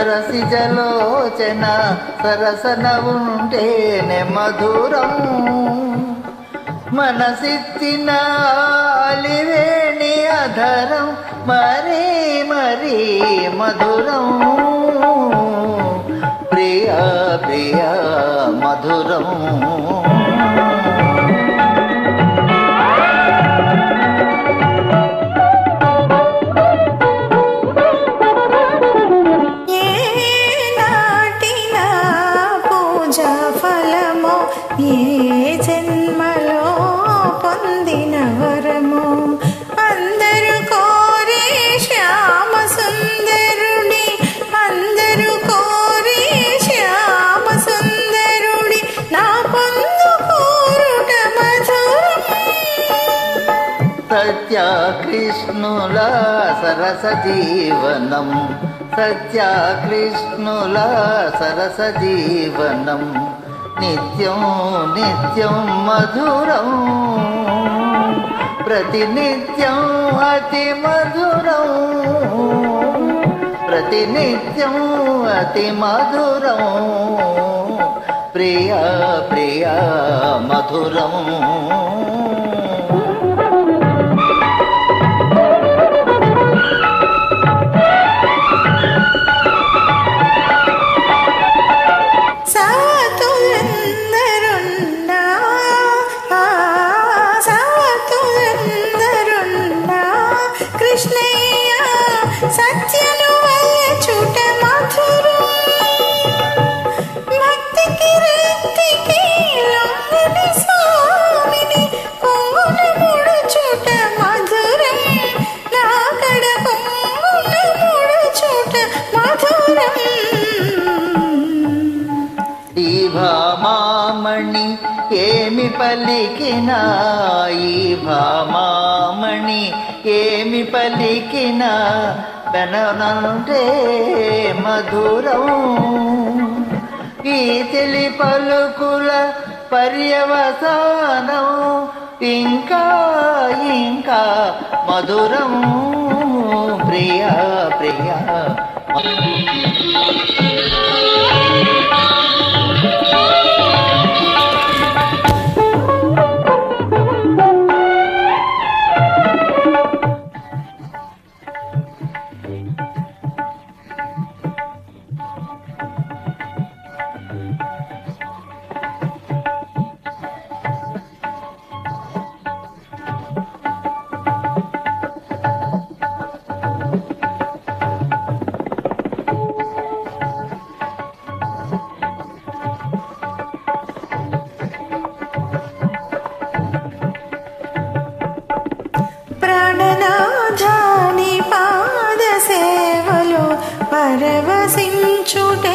సరసిజలోచన సరసన ఉంటేనే మధురం మనసిచ్చిన అలివేణి అధరం మరీ మరీ మధురం ప్రియా ప్రియా మధురం ఏ జన్మలో పొందిన వరము అందరూ కోరే శ్యామ సుందరుడి అందరూ కోరే శ్యామ సుందరుడి నా పొందు కోరుట మధురం సత్యకృష్ణుల సరస జీవనం సత్యకృష్ణుల సరస జీవనం నిత్యం నిత్యం మధురం ప్రతినిత్యం అతి మధురం ప్రతినిత్యం అతి మధురం ప్రియా ప్రియా మధురం సత్యను చుట మధురం భక్తికి రక్తికి లొంగని స్వామిని కొంగున ముడుచుట మధురం నా కడ కొంగున ముడుచుట మధురం ఈ భామామణి ఏమి పలికినా ఈ భామామణి ఏమి పలికినా బెననంటే మధురం ఈ తెలి పలుకుల పర్యవసానం ఇంకా ఇంకా మధురం ప్రియా ప్రియా పరవశించుటే